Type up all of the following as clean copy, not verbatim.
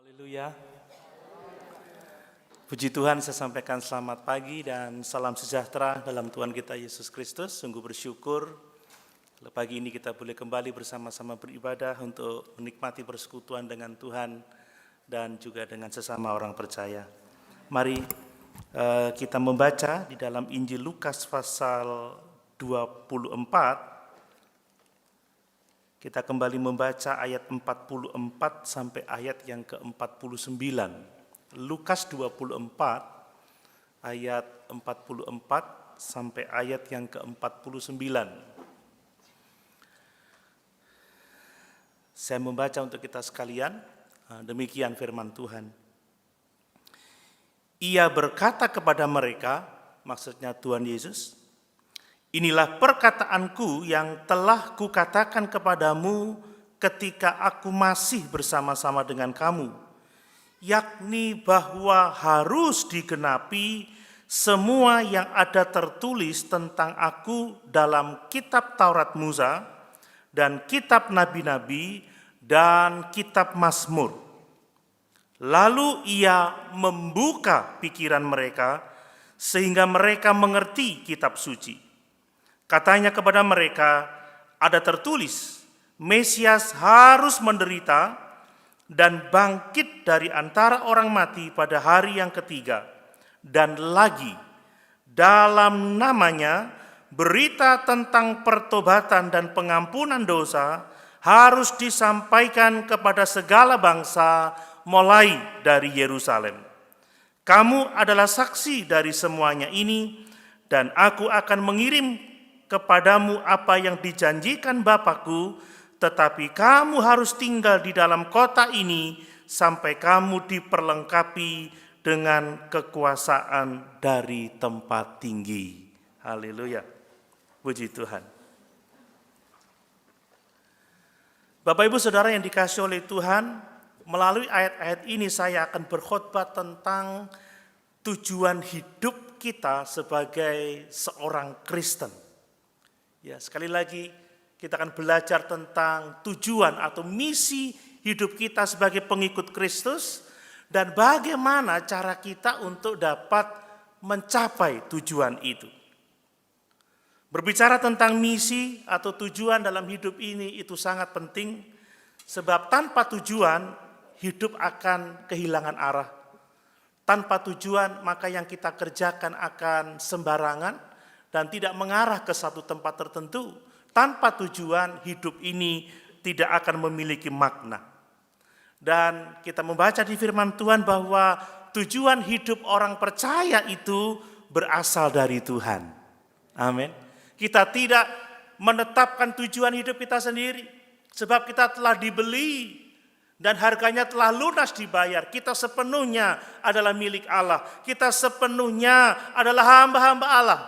Haleluya. Puji Tuhan, saya sampaikan selamat pagi dan salam sejahtera dalam Tuhan kita Yesus Kristus. Sungguh bersyukur pagi ini kita boleh kembali bersama-sama beribadah untuk menikmati persekutuan dengan Tuhan dan juga dengan sesama orang percaya. Mari kita membaca di dalam Injil Lukas pasal 24. Kita kembali membaca ayat 44 sampai ayat yang ke-49. Lukas 24 ayat 44 sampai ayat yang ke-49. Saya membaca untuk kita sekalian, demikian firman Tuhan. Ia berkata kepada mereka, maksudnya Tuhan Yesus, "Inilah perkataanku yang telah kukatakan kepadamu ketika aku masih bersama-sama dengan kamu, yakni bahwa harus digenapi semua yang ada tertulis tentang aku dalam kitab Taurat Musa dan kitab Nabi-Nabi dan kitab Mazmur." Lalu ia membuka pikiran mereka sehingga mereka mengerti kitab suci. Katanya kepada mereka, ada tertulis, Mesias harus menderita dan bangkit dari antara orang mati pada hari yang ketiga. Dan lagi, dalam namanya, berita tentang pertobatan dan pengampunan dosa harus disampaikan kepada segala bangsa mulai dari Yerusalem. Kamu adalah saksi dari semuanya ini, dan aku akan mengirim kepadamu apa yang dijanjikan Bapakku, tetapi kamu harus tinggal di dalam kota ini sampai kamu diperlengkapi dengan kekuasaan dari tempat tinggi. Haleluya. Puji Tuhan. Bapak Ibu Saudara yang dikasihi oleh Tuhan, melalui ayat-ayat ini saya akan berkhotbah tentang tujuan hidup kita sebagai seorang Kristen. Ya, sekali lagi kita akan belajar tentang tujuan atau misi hidup kita sebagai pengikut Kristus dan bagaimana cara kita untuk dapat mencapai tujuan itu. Berbicara tentang misi atau tujuan dalam hidup ini itu sangat penting, sebab tanpa tujuan hidup akan kehilangan arah. Tanpa tujuan maka yang kita kerjakan akan sembarangan dan tidak mengarah ke satu tempat tertentu. Tanpa tujuan hidup ini tidak akan memiliki makna. Dan kita membaca di firman Tuhan bahwa tujuan hidup orang percaya itu berasal dari Tuhan. Amin. Kita tidak menetapkan tujuan hidup kita sendiri, sebab kita telah dibeli dan harganya telah lunas dibayar. Kita sepenuhnya adalah milik Allah. Kita sepenuhnya adalah hamba-hamba Allah.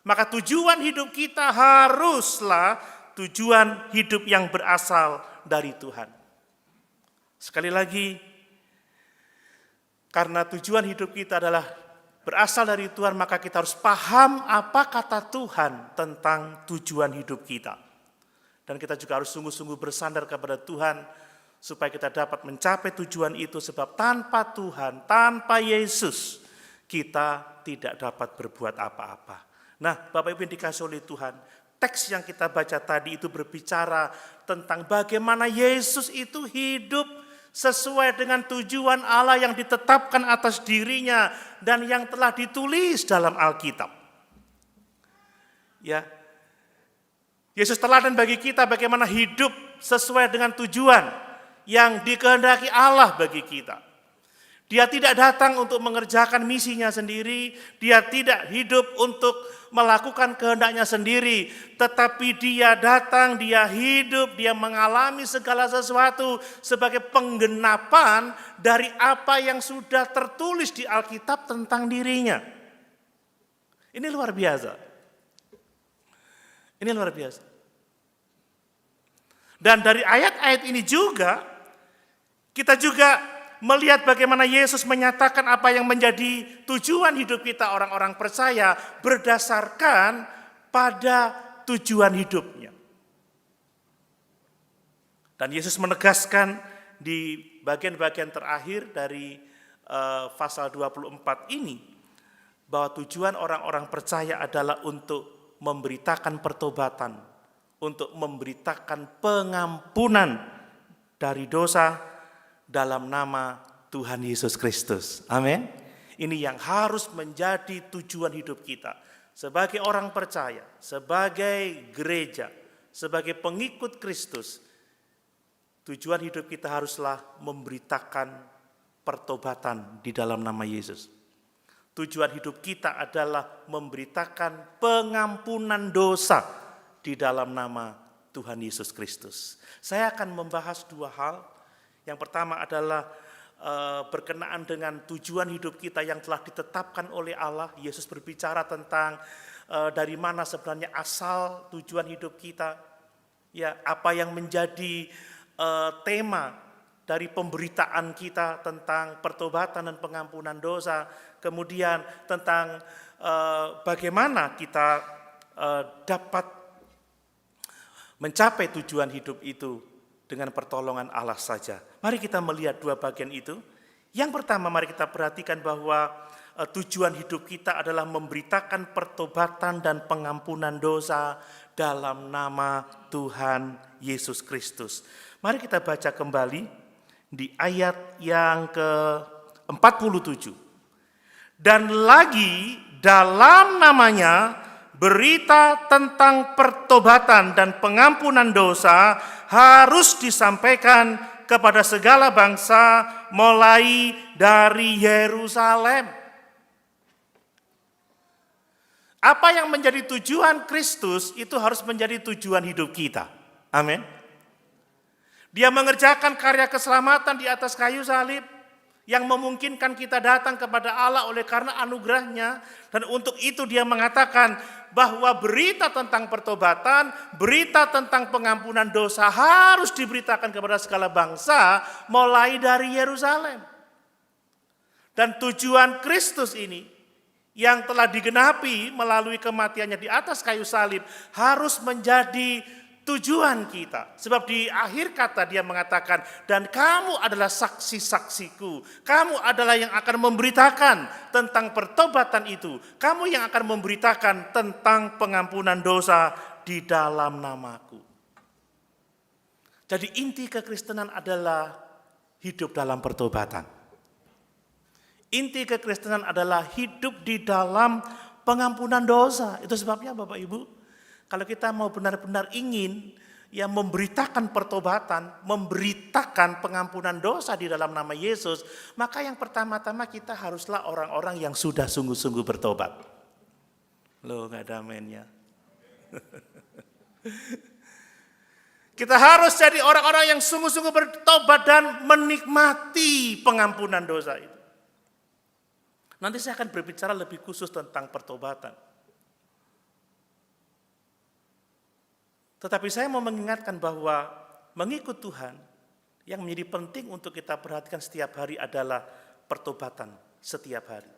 Maka tujuan hidup kita haruslah tujuan hidup yang berasal dari Tuhan. Sekali lagi, karena tujuan hidup kita adalah berasal dari Tuhan, maka kita harus paham apa kata Tuhan tentang tujuan hidup kita. Dan kita juga harus sungguh-sungguh bersandar kepada Tuhan, supaya kita dapat mencapai tujuan itu, sebab tanpa Tuhan, tanpa Yesus, kita tidak dapat berbuat apa-apa. Nah, Bapak Ibu yang dikasihi oleh Tuhan, teks yang kita baca tadi itu berbicara tentang bagaimana Yesus itu hidup sesuai dengan tujuan Allah yang ditetapkan atas dirinya dan yang telah ditulis dalam Alkitab. Ya, Yesus teladan bagi kita bagaimana hidup sesuai dengan tujuan yang dikehendaki Allah bagi kita. Dia tidak datang untuk mengerjakan misinya sendiri, dia tidak hidup untuk melakukan kehendaknya sendiri, tetapi dia datang, dia hidup, dia mengalami segala sesuatu sebagai penggenapan dari apa yang sudah tertulis di Alkitab tentang dirinya. Ini luar biasa. Ini luar biasa. Dan dari ayat-ayat ini juga, kita juga melihat bagaimana Yesus menyatakan apa yang menjadi tujuan hidup kita orang-orang percaya berdasarkan pada tujuan hidupnya. Dan Yesus menegaskan di bagian-bagian terakhir dari pasal 24 ini, bahwa tujuan orang-orang percaya adalah untuk memberitakan pertobatan, untuk memberitakan pengampunan dari dosa dalam nama Tuhan Yesus Kristus. Amin. Ini yang harus menjadi tujuan hidup kita. Sebagai orang percaya, sebagai gereja, sebagai pengikut Kristus, tujuan hidup kita haruslah memberitakan pertobatan di dalam nama Yesus. Tujuan hidup kita adalah memberitakan pengampunan dosa di dalam nama Tuhan Yesus Kristus. Saya akan membahas dua hal. Yang pertama adalah berkenaan dengan tujuan hidup kita yang telah ditetapkan oleh Allah. Yesus berbicara tentang dari mana sebenarnya asal tujuan hidup kita. Ya, apa yang menjadi tema dari pemberitaan kita tentang pertobatan dan pengampunan dosa, kemudian tentang bagaimana kita dapat mencapai tujuan hidup itu dengan pertolongan Allah saja. Mari kita melihat dua bagian itu. Yang pertama, mari kita perhatikan bahwa tujuan hidup kita adalah memberitakan pertobatan dan pengampunan dosa dalam nama Tuhan Yesus Kristus. Mari kita baca kembali di ayat yang ke-47. Dan lagi dalam namanya berita tentang pertobatan dan pengampunan dosa harus disampaikan kepada segala bangsa mulai dari Yerusalem. Apa yang menjadi tujuan Kristus itu harus menjadi tujuan hidup kita. Amin. Dia mengerjakan karya keselamatan di atas kayu salib yang memungkinkan kita datang kepada Allah oleh karena anugerahnya. Dan untuk itu dia mengatakan bahwa berita tentang pertobatan, berita tentang pengampunan dosa harus diberitakan kepada segala bangsa mulai dari Yerusalem. Dan tujuan Kristus ini yang telah digenapi melalui kematiannya di atas kayu salib harus menjadi tujuan kita. Sebab di akhir kata dia mengatakan, dan kamu adalah saksi-saksiku. Kamu adalah yang akan memberitakan tentang pertobatan itu. Kamu yang akan memberitakan tentang pengampunan dosa di dalam namaku. Jadi inti kekristenan adalah hidup dalam pertobatan. Inti kekristenan adalah hidup di dalam pengampunan dosa. Itu sebabnya Bapak Ibu, kalau kita mau benar-benar ingin ya memberitakan pertobatan, memberitakan pengampunan dosa di dalam nama Yesus, maka yang pertama-tama kita haruslah orang-orang yang sudah sungguh-sungguh bertobat. Loh, nggak ada amennya. Kita harus jadi orang-orang yang sungguh-sungguh bertobat dan menikmati pengampunan dosa itu. Nanti saya akan berbicara lebih khusus tentang pertobatan. Tetapi saya mau mengingatkan bahwa mengikut Tuhan yang menjadi penting untuk kita perhatikan setiap hari adalah pertobatan setiap hari.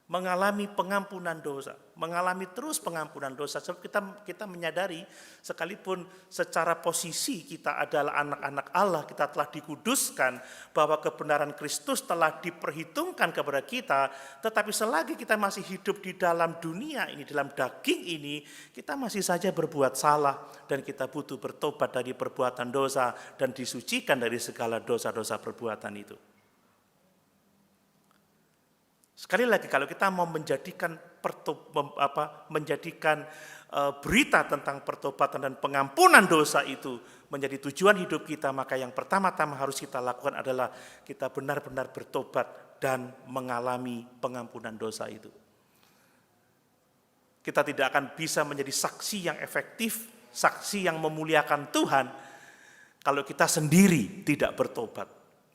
Mengalami pengampunan dosa, mengalami terus pengampunan dosa. Sebab kita menyadari sekalipun secara posisi kita adalah anak-anak Allah, kita telah dikuduskan, bahwa kebenaran Kristus telah diperhitungkan kepada kita, tetapi selagi kita masih hidup di dalam dunia ini, dalam daging ini, kita masih saja berbuat salah dan kita butuh bertobat dari perbuatan dosa dan disucikan dari segala dosa-dosa perbuatan itu. Sekali lagi, kalau kita mau menjadikan berita tentang pertobatan dan pengampunan dosa itu menjadi tujuan hidup kita, maka yang pertama-tama harus kita lakukan adalah kita benar-benar bertobat dan mengalami pengampunan dosa itu. Kita tidak akan bisa menjadi saksi yang efektif, saksi yang memuliakan Tuhan, kalau kita sendiri tidak bertobat.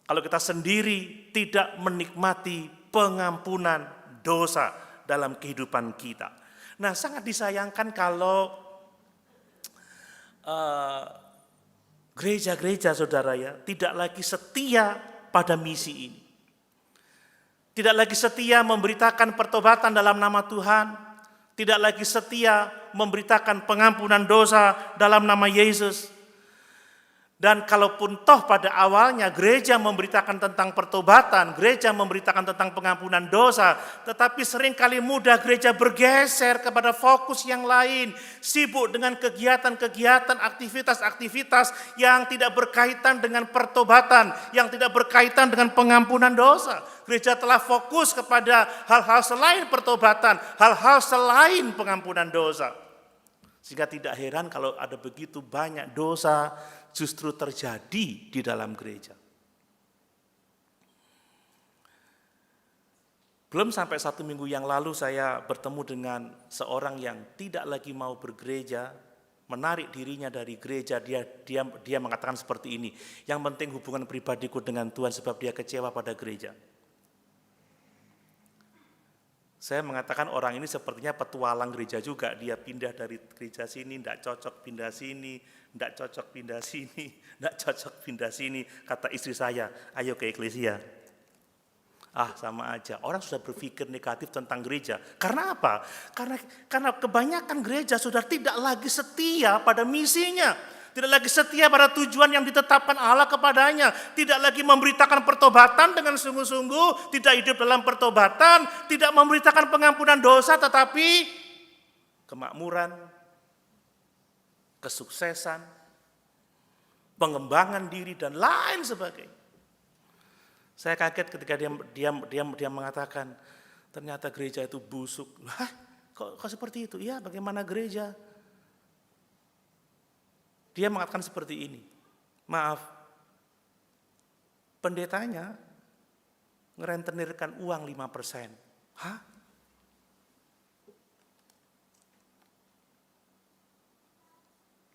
Kalau kita sendiri tidak menikmati pengampunan dosa dalam kehidupan kita. Nah, sangat disayangkan kalau gereja-gereja saudara ya tidak lagi setia pada misi ini. Tidak lagi setia memberitakan pertobatan dalam nama Tuhan, tidak lagi setia memberitakan pengampunan dosa dalam nama Yesus. Dan kalaupun toh pada awalnya gereja memberitakan tentang pertobatan, gereja memberitakan tentang pengampunan dosa, tetapi seringkali mudah gereja bergeser kepada fokus yang lain, sibuk dengan kegiatan-kegiatan, aktivitas-aktivitas yang tidak berkaitan dengan pertobatan, yang tidak berkaitan dengan pengampunan dosa. Gereja telah fokus kepada hal-hal selain pertobatan, hal-hal selain pengampunan dosa. Sehingga tidak heran kalau ada begitu banyak dosa justru terjadi di dalam gereja. Belum sampai 1 minggu yang lalu saya bertemu dengan seorang yang tidak lagi mau bergereja, menarik dirinya dari gereja. Dia mengatakan seperti ini, yang penting hubungan pribadiku dengan Tuhan sebab dia kecewa pada gereja. Saya mengatakan orang ini sepertinya petualang gereja juga. Dia pindah dari gereja sini, tidak cocok pindah sini, tidak cocok pindah sini, tidak cocok pindah sini. Kata istri saya, ayo ke eklesia. Ah, sama aja. Orang sudah berpikir negatif tentang gereja. Karena apa? Karena kebanyakan gereja sudah tidak lagi setia pada misinya. Tidak lagi setia pada tujuan yang ditetapkan Allah kepadanya. Tidak lagi memberitakan pertobatan dengan sungguh-sungguh. Tidak hidup dalam pertobatan. Tidak memberitakan pengampunan dosa. Tetapi kemakmuran, kesuksesan, pengembangan diri, dan lain sebagainya. Saya kaget ketika dia mengatakan, ternyata gereja itu busuk. Hah, kok seperti itu? Iya, bagaimana gereja? Dia mengatakan seperti ini, maaf, pendetanya ngerentenirkan uang 5%. Hah?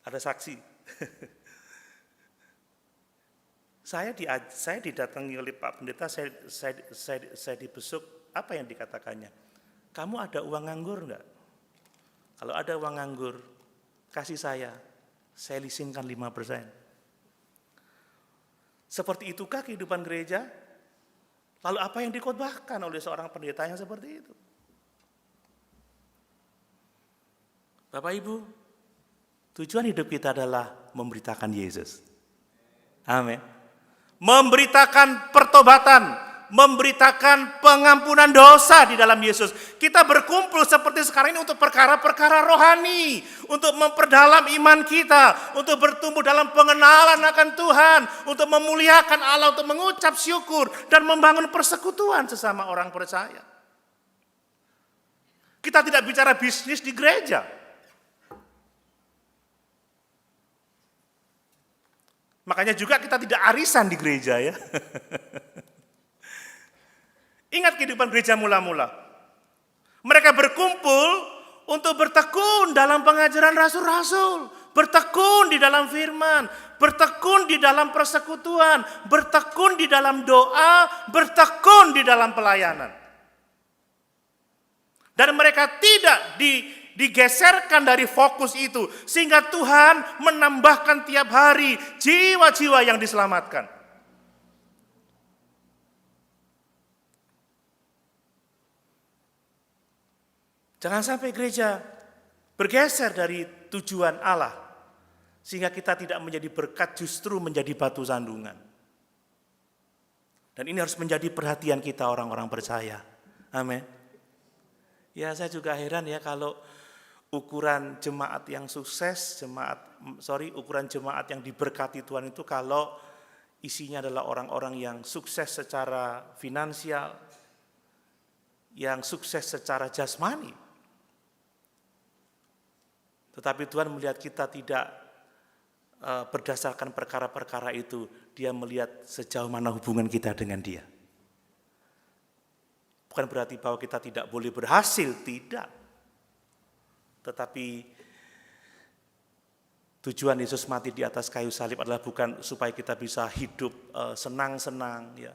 Ada saksi. Saya didatangi oleh Pak Pendeta, saya dibesuk, apa yang dikatakannya? Kamu ada uang nganggur enggak? Kalau ada uang nganggur, kasih saya leasingkan 5%. Seperti itukah kehidupan gereja? Lalu apa yang dikhotbahkan oleh seorang pendeta yang seperti itu? Bapak Ibu, tujuan hidup kita adalah memberitakan Yesus. Amin. Memberitakan pertobatan, memberitakan pengampunan dosa di dalam Yesus. Kita berkumpul seperti sekarang ini untuk perkara-perkara rohani, untuk memperdalam iman kita, untuk bertumbuh dalam pengenalan akan Tuhan, untuk memuliakan Allah, untuk mengucap syukur dan membangun persekutuan sesama orang percaya. Kita tidak bicara bisnis di gereja. Makanya juga kita tidak arisan di gereja ya. Ingat kehidupan gereja mula-mula. Mereka berkumpul untuk bertekun dalam pengajaran rasul-rasul. Bertekun di dalam firman. Bertekun di dalam persekutuan. Bertekun di dalam doa. Bertekun di dalam pelayanan. Dan mereka tidak digeserkan dari fokus itu. Sehingga Tuhan menambahkan tiap hari jiwa-jiwa yang diselamatkan. Jangan sampai gereja bergeser dari tujuan Allah, sehingga kita tidak menjadi berkat, justru menjadi batu sandungan. Dan ini harus menjadi perhatian kita orang-orang percaya. Amin. Ya, saya juga heran ya kalau ukuran jemaat yang sukses, ukuran jemaat yang diberkati Tuhan itu kalau isinya adalah orang-orang yang sukses secara finansial, yang sukses secara jasmani. Tetapi Tuhan melihat kita tidak berdasarkan perkara-perkara itu. Dia melihat sejauh mana hubungan kita dengan Dia. Bukan berarti bahwa kita tidak boleh berhasil, tidak. Tetapi tujuan Yesus mati di atas kayu salib adalah bukan supaya kita bisa hidup senang-senang, ya,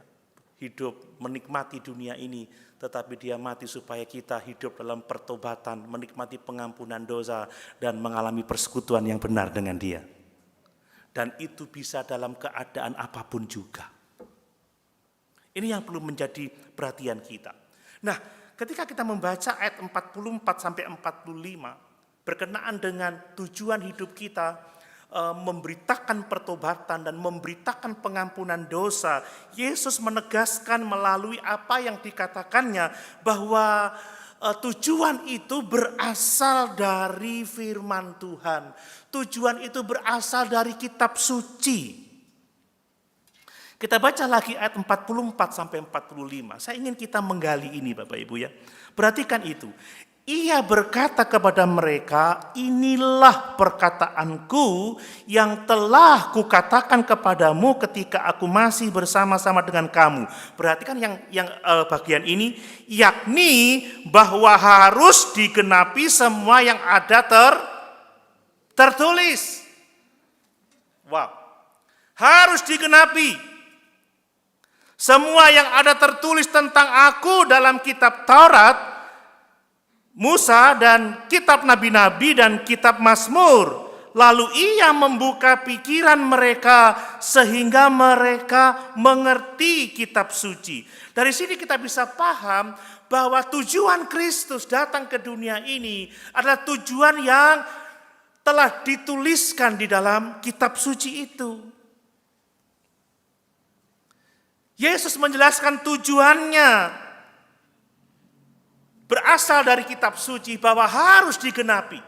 hidup menikmati dunia ini. Tetapi Dia mati supaya kita hidup dalam pertobatan, menikmati pengampunan dosa, dan mengalami persekutuan yang benar dengan Dia. Dan itu bisa dalam keadaan apapun juga. Ini yang perlu menjadi perhatian kita. Nah, ketika kita membaca ayat 44 sampai 45, berkenaan dengan tujuan hidup kita, memberitakan pertobatan dan memberitakan pengampunan dosa, Yesus menegaskan melalui apa yang dikatakannya bahwa tujuan itu berasal dari firman Tuhan. Tujuan itu berasal dari kitab suci. Kita baca lagi ayat 44 sampai 45. Saya ingin kita menggali ini Bapak Ibu ya. Perhatikan itu. Ia berkata kepada mereka, inilah perkataanku yang telah kukatakan kepadamu ketika aku masih bersama-sama dengan kamu. Perhatikan yang bagian ini, yakni bahwa harus digenapi semua yang ada tertulis. Wow, harus digenapi. Semua yang ada tertulis tentang aku dalam kitab Taurat, Musa dan kitab nabi-nabi dan kitab Mazmur. Lalu ia membuka pikiran mereka sehingga mereka mengerti kitab suci. Dari sini kita bisa paham bahwa tujuan Kristus datang ke dunia ini adalah tujuan yang telah dituliskan di dalam kitab suci itu. Yesus menjelaskan tujuannya berasal dari kitab suci bahwa harus digenapi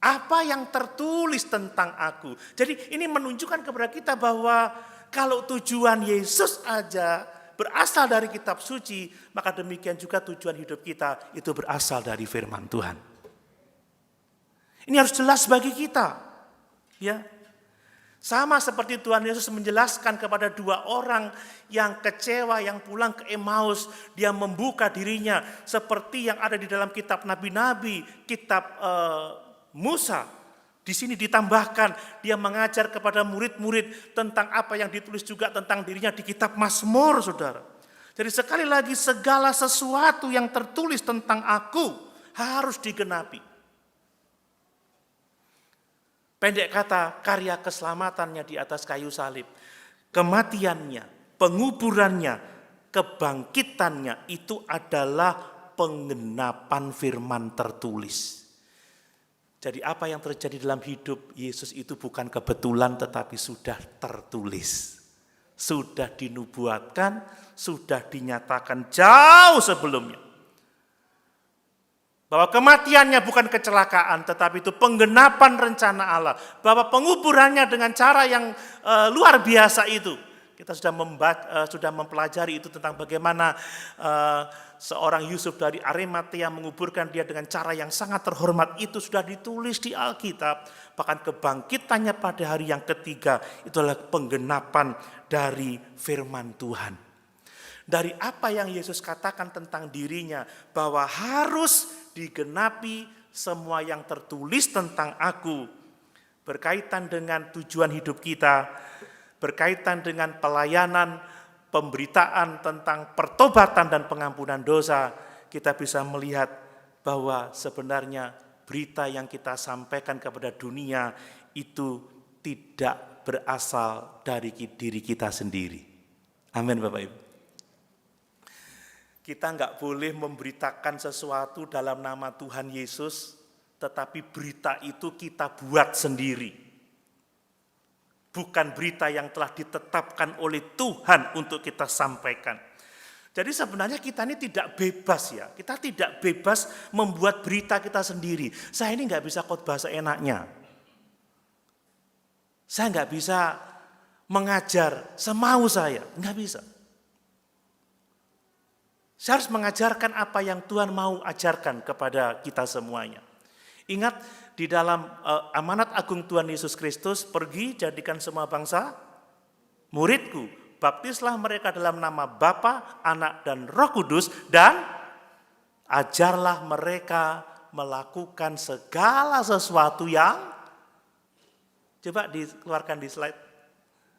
apa yang tertulis tentang aku. Jadi ini menunjukkan kepada kita bahwa kalau tujuan Yesus aja berasal dari kitab suci, maka demikian juga tujuan hidup kita itu berasal dari firman Tuhan. Ini harus jelas bagi kita. Ya. Sama seperti Tuhan Yesus menjelaskan kepada dua orang yang kecewa, yang pulang ke Emmaus. Dia membuka dirinya seperti yang ada di dalam kitab nabi-nabi, kitab Musa. Di sini ditambahkan, dia mengajar kepada murid-murid tentang apa yang ditulis juga tentang dirinya di kitab Mazmur, saudara. Jadi sekali lagi segala sesuatu yang tertulis tentang aku harus digenapi. Pendek kata, karya keselamatannya di atas kayu salib, kematiannya, penguburannya, kebangkitannya itu adalah penggenapan firman tertulis. Jadi apa yang terjadi dalam hidup Yesus itu bukan kebetulan tetapi sudah tertulis. Sudah dinubuatkan, sudah dinyatakan jauh sebelumnya. Bahwa kematiannya bukan kecelakaan, tetapi itu penggenapan rencana Allah. Bahwa penguburannya dengan cara yang luar biasa itu. Kita sudah mempelajari itu tentang bagaimana seorang Yusuf dari Arimatea menguburkan dia dengan cara yang sangat terhormat. Itu sudah ditulis di Alkitab. Bahkan kebangkitannya pada hari yang ketiga, itu adalah penggenapan dari firman Tuhan. Dari apa yang Yesus katakan tentang dirinya, bahwa harus digenapi semua yang tertulis tentang aku, berkaitan dengan tujuan hidup kita, berkaitan dengan pelayanan, pemberitaan tentang pertobatan dan pengampunan dosa, kita bisa melihat bahwa sebenarnya berita yang kita sampaikan kepada dunia itu tidak berasal dari diri kita sendiri. Amin Bapak Ibu. Kita enggak boleh memberitakan sesuatu dalam nama Tuhan Yesus, tetapi berita itu kita buat sendiri. Bukan berita yang telah ditetapkan oleh Tuhan untuk kita sampaikan. Jadi sebenarnya kita ini tidak bebas ya. Kita tidak bebas membuat berita kita sendiri. Saya ini enggak bisa khotbah seenaknya. Saya enggak bisa mengajar semau saya, enggak bisa. Saya harus mengajarkan apa yang Tuhan mau ajarkan kepada kita semuanya. Ingat di dalam amanat agung Tuhan Yesus Kristus, pergi jadikan semua bangsa muridku. Baptislah mereka dalam nama Bapa, Anak, dan Roh Kudus, dan ajarlah mereka melakukan segala sesuatu yang, coba dikeluarkan di slide,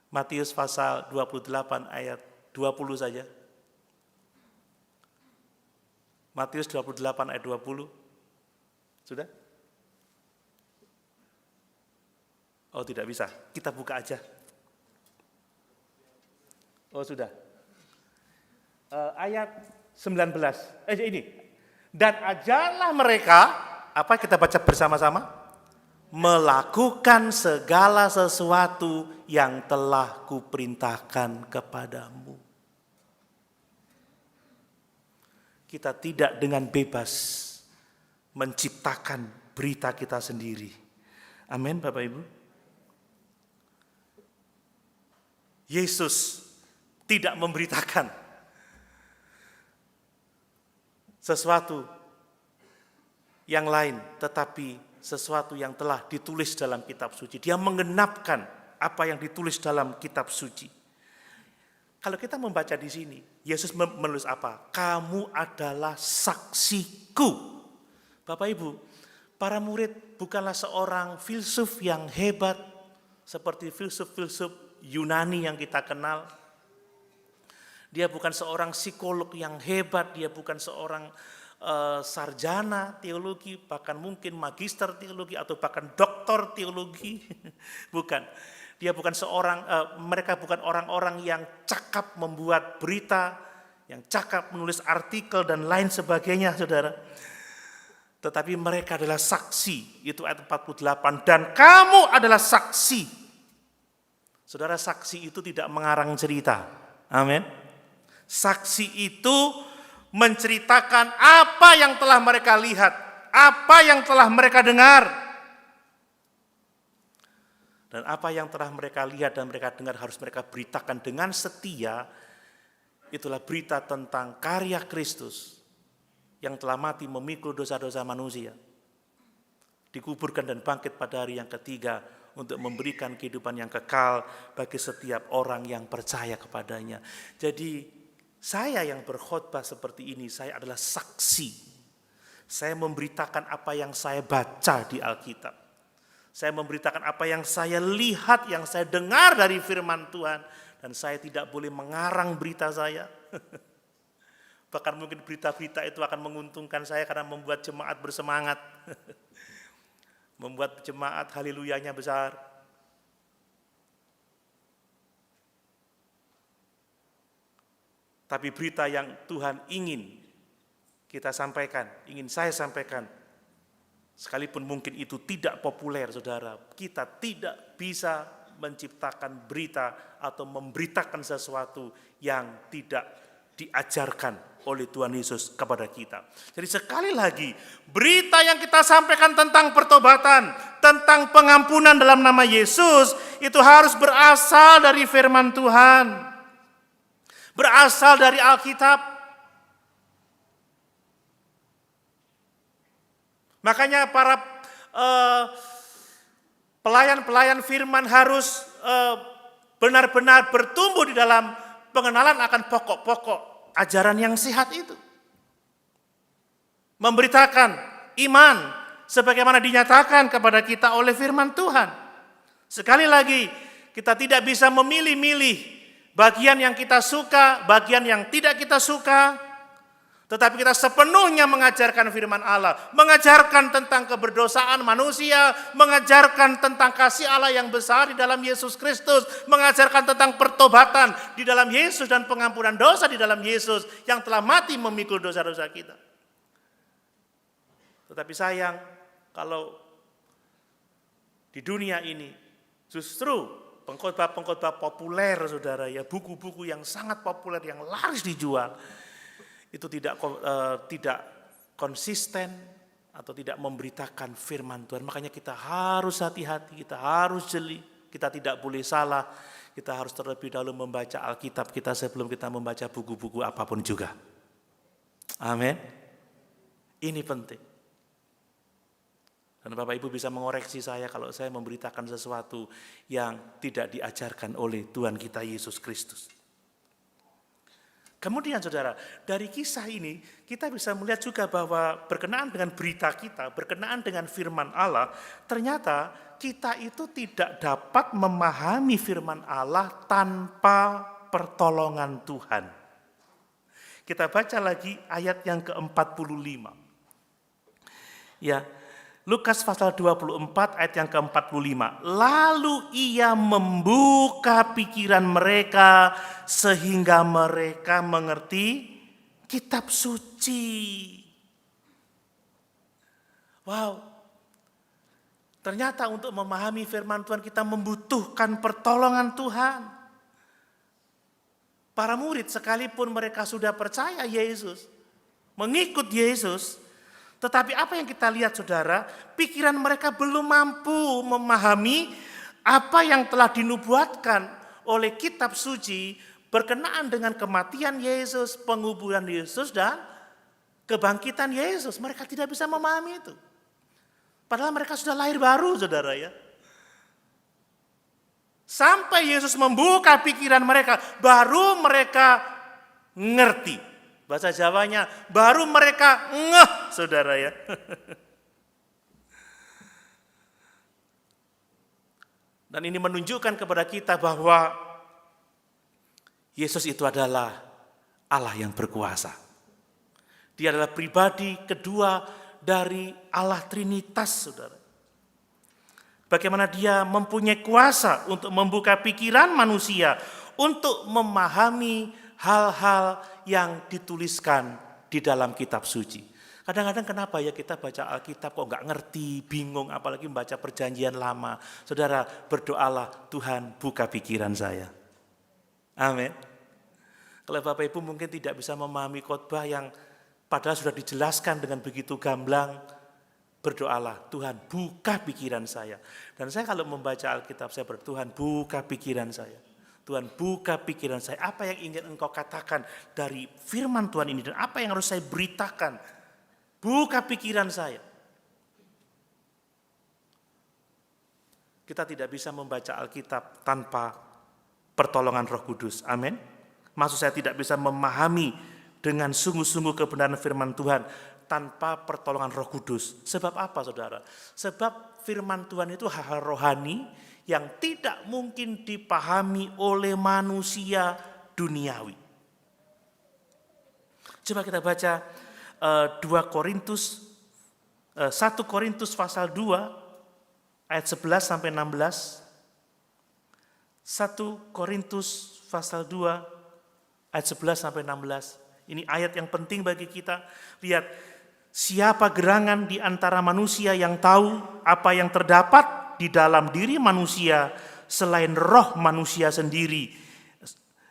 Matius pasal 28 ayat 20 saja. Matius 28 ayat 20. Sudah? Oh tidak bisa, kita buka aja. Oh sudah. Ayat 19, ini. Dan ajarlah mereka, apa kita baca bersama-sama? melakukan segala sesuatu yang telah kuperintahkan kepadamu. Kita tidak dengan bebas menciptakan berita kita sendiri. Amin, Bapak Ibu. Yesus tidak memberitakan sesuatu yang lain, tetapi sesuatu yang telah ditulis dalam kitab suci. Dia menggenapkan apa yang ditulis dalam kitab suci. Kalau kita membaca di sini, Yesus menulis apa? Kamu adalah saksiku. Bapak Ibu, para murid bukanlah seorang filsuf yang hebat seperti filsuf-filsuf Yunani yang kita kenal. Dia bukan seorang psikolog yang hebat, dia bukan seorang sarjana teologi, bahkan mungkin magister teologi atau bahkan doktor teologi. Bukan. Dia bukan mereka bukan orang-orang yang cakap membuat berita, yang cakap menulis artikel dan lain sebagainya, saudara. Tetapi mereka adalah saksi, itu ayat 48, dan kamu adalah saksi. Saudara, saksi itu tidak mengarang cerita. Amin. Saksi itu menceritakan apa yang telah mereka lihat, apa yang telah mereka dengar. Dan apa yang telah mereka lihat dan mereka dengar harus mereka beritakan dengan setia. Itulah berita tentang karya Kristus yang telah mati memikul dosa-dosa manusia, dikuburkan dan bangkit pada hari yang ketiga untuk memberikan kehidupan yang kekal bagi setiap orang yang percaya kepadanya. Jadi saya yang berkhotbah seperti ini, saya adalah saksi. Saya memberitakan apa yang saya baca di Alkitab. Saya memberitakan apa yang saya lihat, yang saya dengar dari firman Tuhan. Dan saya tidak boleh mengarang berita saya. Bahkan mungkin berita-berita itu akan menguntungkan saya karena membuat jemaat bersemangat. Membuat jemaat haleluyanya besar. Tapi berita yang Tuhan ingin kita sampaikan, ingin saya sampaikan, sekalipun mungkin itu tidak populer, saudara, kita tidak bisa menciptakan berita atau memberitakan sesuatu yang tidak diajarkan oleh Tuhan Yesus kepada kita. Jadi sekali lagi, berita yang kita sampaikan tentang pertobatan, tentang pengampunan dalam nama Yesus, itu harus berasal dari firman Tuhan. Berasal dari Alkitab. Makanya para pelayan-pelayan firman harus benar-benar bertumbuh di dalam pengenalan akan pokok-pokok ajaran yang sehat itu. Memberitakan iman sebagaimana dinyatakan kepada kita oleh firman Tuhan. Sekali lagi, kita tidak bisa memilih-milih bagian yang kita suka, bagian yang tidak kita suka. Tetapi kita sepenuhnya mengajarkan firman Allah, mengajarkan tentang keberdosaan manusia, mengajarkan tentang kasih Allah yang besar di dalam Yesus Kristus, mengajarkan tentang pertobatan di dalam Yesus dan pengampunan dosa di dalam Yesus yang telah mati memikul dosa-dosa kita. Tetapi sayang, kalau di dunia ini justru pengkhotbah-pengkhotbah populer, saudara, ya, buku-buku yang sangat populer yang laris dijual, itu tidak konsisten atau tidak memberitakan firman Tuhan. Makanya kita harus hati-hati, kita harus jeli, kita tidak boleh salah. Kita harus terlebih dahulu membaca Alkitab kita sebelum kita membaca buku-buku apapun juga. Amin. Ini penting. Dan Bapak Ibu bisa mengoreksi saya kalau saya memberitakan sesuatu yang tidak diajarkan oleh Tuhan kita Yesus Kristus. Kemudian saudara, dari kisah ini kita bisa melihat juga bahwa berkenaan dengan berita kita, berkenaan dengan firman Allah, ternyata kita itu tidak dapat memahami firman Allah tanpa pertolongan Tuhan. Kita baca lagi ayat yang ke-45. Ya, Lukas pasal 24 ayat yang ke-45. Lalu ia membuka pikiran mereka sehingga mereka mengerti kitab suci. Wow. Ternyata untuk memahami firman Tuhan kita membutuhkan pertolongan Tuhan. Para murid sekalipun mereka sudah percaya Yesus, mengikut Yesus, tetapi apa yang kita lihat saudara, pikiran mereka belum mampu memahami apa yang telah dinubuatkan oleh kitab suci berkenaan dengan kematian Yesus, penguburan Yesus, dan kebangkitan Yesus. Mereka tidak bisa memahami itu. Padahal mereka sudah lahir baru, saudara ya. Sampai Yesus membuka pikiran mereka, baru mereka ngerti. Bahasa Jawanya, baru mereka ngeh, saudara ya. Dan ini menunjukkan kepada kita bahwa Yesus itu adalah Allah yang berkuasa. Dia adalah pribadi kedua dari Allah Trinitas, saudara. Bagaimana dia mempunyai kuasa untuk membuka pikiran manusia untuk memahami hal-hal yang dituliskan di dalam kitab suci. Kadang-kadang kenapa ya kita baca Alkitab kok nggak ngerti, bingung, apalagi membaca perjanjian lama. Saudara, berdoalah, Tuhan buka pikiran saya. Amin. Kalau Bapak Ibu mungkin tidak bisa memahami khotbah yang padahal sudah dijelaskan dengan begitu gamblang, berdoalah, Tuhan buka pikiran saya. Dan saya kalau membaca Alkitab, saya berdoa, Tuhan buka pikiran saya. Tuhan buka pikiran saya. Apa yang ingin Engkau katakan dari firman Tuhan ini, dan apa yang harus saya beritakan. Buka pikiran saya. Kita tidak bisa membaca Alkitab tanpa pertolongan Roh Kudus. Amin. Maksud saya tidak bisa memahami dengan sungguh-sungguh kebenaran firman Tuhan tanpa pertolongan Roh Kudus. Sebab apa, saudara? Sebab firman Tuhan itu hal-hal rohani yang tidak mungkin dipahami oleh manusia duniawi. Coba kita baca 1 Korintus pasal 2 ayat 11 sampai 16. 1 Korintus pasal 2 ayat 11 sampai 16. Ini ayat yang penting bagi kita. Lihat, siapa gerangan di antara manusia yang tahu apa yang terdapat di dalam diri manusia selain roh manusia sendiri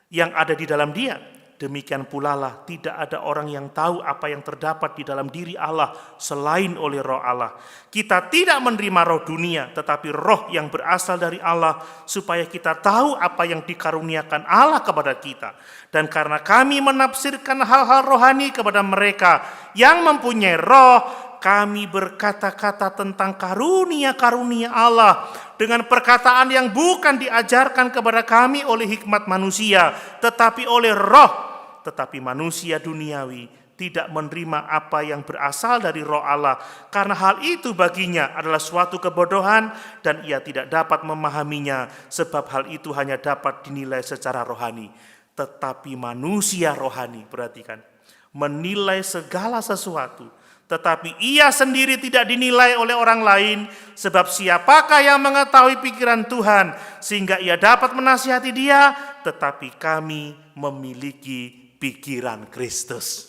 yang ada di dalam dia? Demikian pula lah tidak ada orang yang tahu apa yang terdapat di dalam diri Allah selain oleh roh Allah. Kita tidak menerima roh dunia, tetapi roh yang berasal dari Allah, supaya kita tahu apa yang dikaruniakan Allah kepada kita. Dan karena kami menafsirkan hal-hal rohani kepada mereka yang mempunyai roh, kami berkata-kata tentang karunia-karunia Allah dengan perkataan yang bukan diajarkan kepada kami oleh hikmat manusia, tetapi oleh roh. Tetapi manusia duniawi tidak menerima apa yang berasal dari roh Allah, karena hal itu baginya adalah suatu kebodohan dan ia tidak dapat memahaminya, sebab hal itu hanya dapat dinilai secara rohani. Tetapi manusia rohani, perhatikan, menilai segala sesuatu, tetapi ia sendiri tidak dinilai oleh orang lain, sebab siapakah yang mengetahui pikiran Tuhan sehingga ia dapat menasihati dia? Tetapi kami memiliki pikiran Kristus.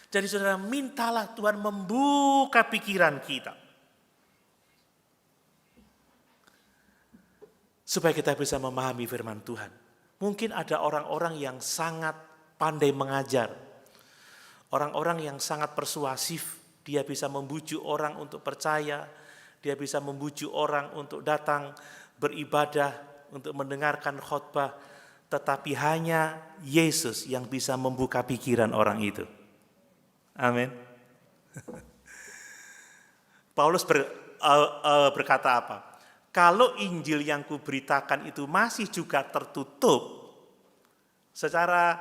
Jadi saudara, mintalah Tuhan membuka pikiran kita, supaya kita bisa memahami firman Tuhan. Mungkin ada orang-orang yang sangat pandai mengajar, orang-orang yang sangat persuasif, dia bisa membujuk orang untuk percaya, dia bisa membujuk orang untuk datang beribadah, untuk mendengarkan khotbah, tetapi hanya Yesus yang bisa membuka pikiran orang itu. Amin. Paulus berkata apa? Kalau Injil yang kuberitakan itu masih juga tertutup, secara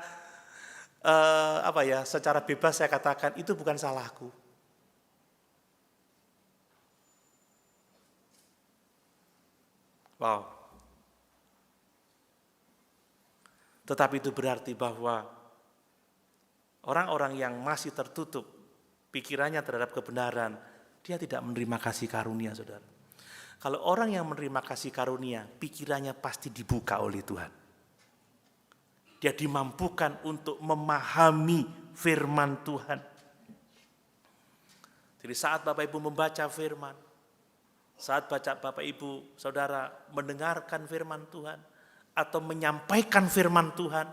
secara bebas saya katakan itu bukan salahku. Wow. Tetapi itu berarti bahwa orang-orang yang masih tertutup pikirannya terhadap kebenaran, dia tidak menerima kasih karunia, saudara. Kalau orang yang menerima kasih karunia, pikirannya pasti dibuka oleh Tuhan. Dia dimampukan untuk memahami firman Tuhan. Jadi saat Bapak Ibu membaca firman, Saat Bapak Ibu Saudara mendengarkan firman Tuhan atau menyampaikan firman Tuhan,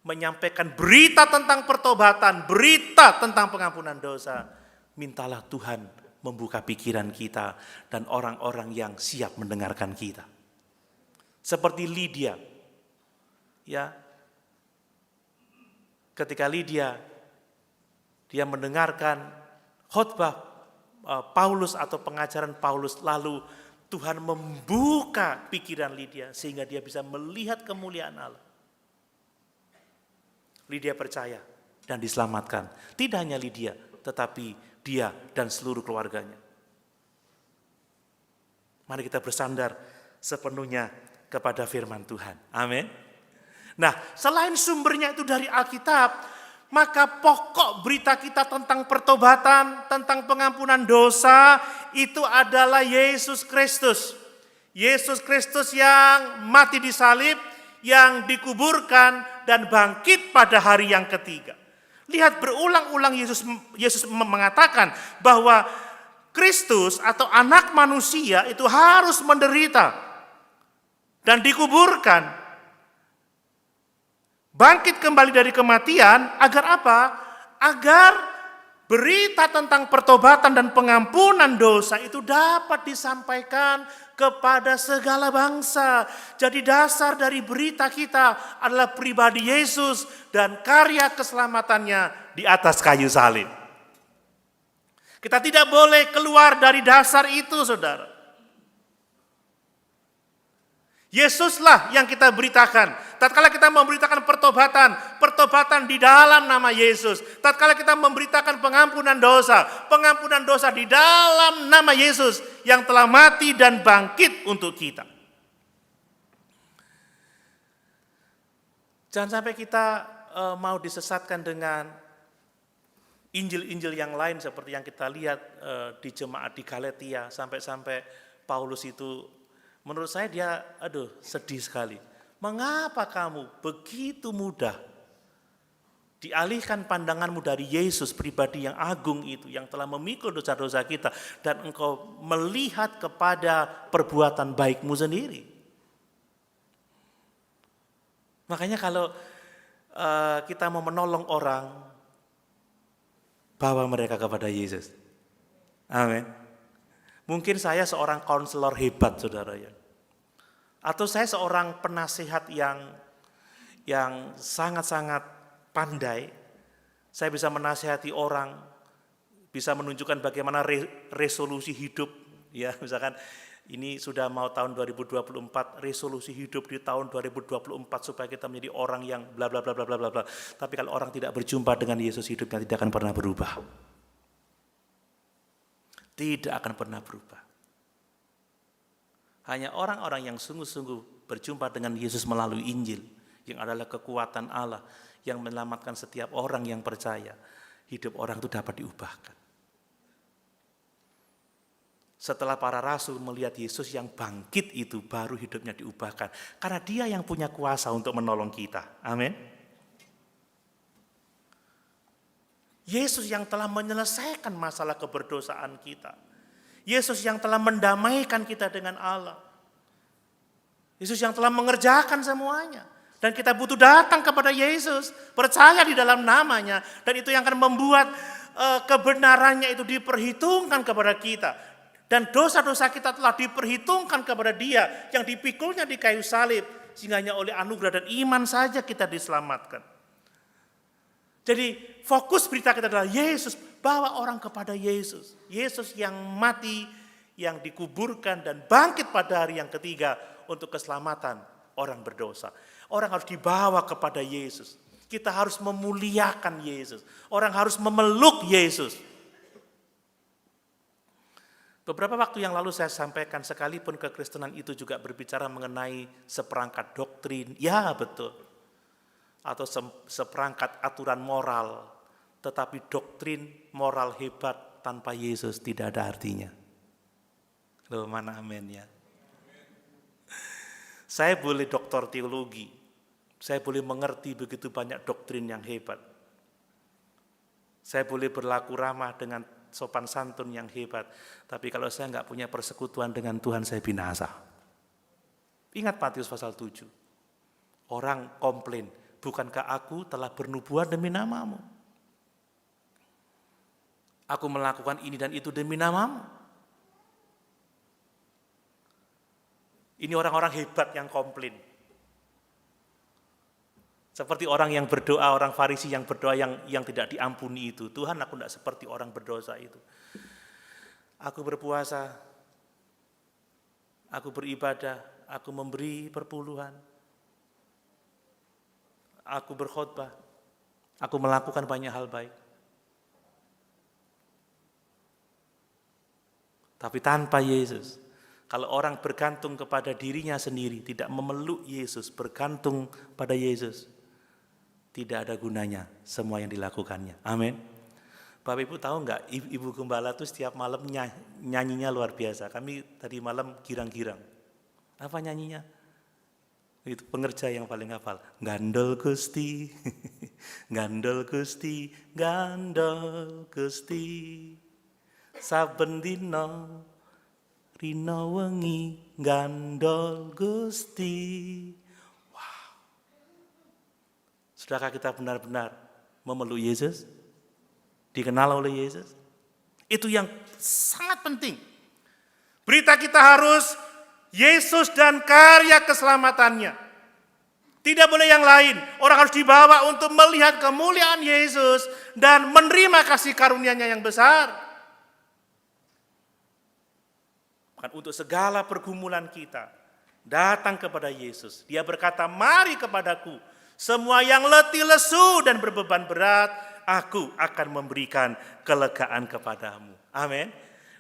menyampaikan berita tentang pertobatan, berita tentang pengampunan dosa, mintalah Tuhan membuka pikiran kita dan orang-orang yang siap mendengarkan kita. Seperti Lydia, ya, ketika Lydia dia mendengarkan khotbah Paulus atau pengajaran Paulus, lalu Tuhan membuka pikiran Lydia sehingga dia bisa melihat kemuliaan Allah. Lydia percaya dan diselamatkan. Tidak hanya Lydia, tetapi dia dan seluruh keluarganya. Mari kita bersandar sepenuhnya kepada firman Tuhan. Amin. Nah, selain sumbernya itu dari Alkitab, maka pokok berita kita tentang pertobatan, tentang pengampunan dosa, itu adalah Yesus Kristus. Yesus Kristus yang mati di salib, yang dikuburkan dan bangkit pada hari yang ketiga. Lihat, berulang-ulang Yesus mengatakan bahwa Kristus atau anak manusia itu harus menderita dan dikuburkan, bangkit kembali dari kematian, agar apa? Agar berita tentang pertobatan dan pengampunan dosa itu dapat disampaikan kepada segala bangsa. Jadi dasar dari berita kita adalah pribadi Yesus dan karya keselamatannya di atas kayu salib. Kita tidak boleh keluar dari dasar itu, saudara. Yesuslah yang kita beritakan. Tatkala kita memberitakan pertobatan di dalam nama Yesus. Tatkala kita memberitakan pengampunan dosa di dalam nama Yesus yang telah mati dan bangkit untuk kita. Jangan sampai kita mau disesatkan dengan Injil-Injil yang lain seperti yang kita lihat di jemaat di Galatia, sampai-sampai Paulus itu, menurut saya dia sedih sekali. Mengapa kamu begitu mudah dialihkan pandanganmu dari Yesus pribadi yang agung itu, yang telah memikul dosa-dosa kita, dan engkau melihat kepada perbuatan baikmu sendiri. Makanya kalau kita mau menolong orang, bawa mereka kepada Yesus. Amin. Mungkin saya seorang konselor hebat, saudara ya. Atau saya seorang penasihat yang sangat-sangat pandai. Saya bisa menasihati orang, bisa menunjukkan bagaimana resolusi hidup. Ya, misalkan ini sudah mau tahun 2024, resolusi hidup di tahun 2024 supaya kita menjadi orang yang bla bla bla bla bla bla. Tapi kalau orang tidak berjumpa dengan Yesus, hidupnya tidak akan pernah berubah. Tidak akan pernah berubah. Hanya orang-orang yang sungguh-sungguh berjumpa dengan Yesus melalui Injil, yang adalah kekuatan Allah, yang menyelamatkan setiap orang yang percaya, hidup orang itu dapat diubahkan. Setelah para rasul melihat Yesus yang bangkit itu, baru hidupnya diubahkan. Karena dia yang punya kuasa untuk menolong kita. Amin. Yesus yang telah menyelesaikan masalah keberdosaan kita. Yesus yang telah mendamaikan kita dengan Allah. Yesus yang telah mengerjakan semuanya. Dan kita butuh datang kepada Yesus, percaya di dalam namanya. Dan itu yang akan membuat kebenarannya itu diperhitungkan kepada kita. Dan dosa-dosa kita telah diperhitungkan kepada Dia yang dipikulnya di kayu salib. Sehingga hanya oleh anugerah dan iman saja kita diselamatkan. Jadi fokus berita kita adalah Yesus, bawa orang kepada Yesus. Yesus yang mati, yang dikuburkan dan bangkit pada hari yang ketiga untuk keselamatan orang berdosa. Orang harus dibawa kepada Yesus. Kita harus memuliakan Yesus. Orang harus memeluk Yesus. Beberapa waktu yang lalu saya sampaikan, sekalipun kekristenan itu juga berbicara mengenai seperangkat doktrin. Ya betul. Atau seperangkat aturan moral, tetapi doktrin moral hebat tanpa Yesus tidak ada artinya. Loh, mana amin ya? Saya boleh doktor teologi, saya boleh mengerti begitu banyak doktrin yang hebat. Saya boleh berlaku ramah dengan sopan santun yang hebat. Tapi kalau saya nggak punya persekutuan dengan Tuhan, saya binasa. Ingat Matius pasal 7. Orang komplain, bukankah aku telah bernubuat demi namamu? Aku melakukan ini dan itu demi namamu. Ini orang-orang hebat yang komplain. Seperti orang yang berdoa, orang Farisi yang berdoa yang tidak diampuni itu. Tuhan, aku tidak seperti orang berdosa itu. Aku berpuasa, aku beribadah, aku memberi perpuluhan, aku berkhotbah, aku melakukan banyak hal baik. Tapi tanpa Yesus, kalau orang bergantung kepada dirinya sendiri, tidak memeluk Yesus, bergantung pada Yesus, tidak ada gunanya semua yang dilakukannya. Amin. Bapak Ibu tahu nggak, Ibu Gembala tuh setiap malam nyanyinya luar biasa. Kami tadi malam girang-girang. Apa nyanyinya? Itu pengerja yang paling hafal. Gandol Gusti, gandol Gusti, gandol Gusti. Saben dina rina wengi gandol Gusti. Sudahkah kita benar-benar memeluk Yesus? Dikenal oleh Yesus? Itu yang sangat penting. Berita kita harus Yesus dan karya keselamatannya. Tidak boleh yang lain. Orang harus dibawa untuk melihat kemuliaan Yesus dan menerima kasih karunia-Nya yang besar. Bukan untuk segala pergumulan kita, datang kepada Yesus. Dia berkata, mari kepadaku, semua yang letih lesu dan berbeban berat, aku akan memberikan kelegaan kepadamu. Amin.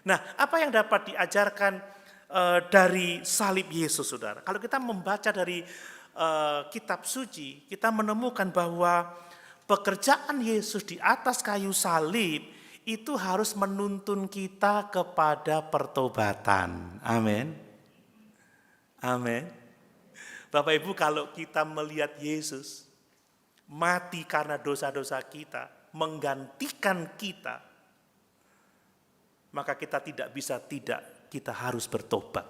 Nah, apa yang dapat diajarkan dari salib Yesus, saudara? Kalau kita membaca dari kitab suci, kita menemukan bahwa pekerjaan Yesus di atas kayu salib itu harus menuntun kita kepada pertobatan. Amin. Amin. Bapak Ibu, kalau kita melihat Yesus mati karena dosa-dosa kita, menggantikan kita, maka kita tidak bisa tidak, kita harus bertobat.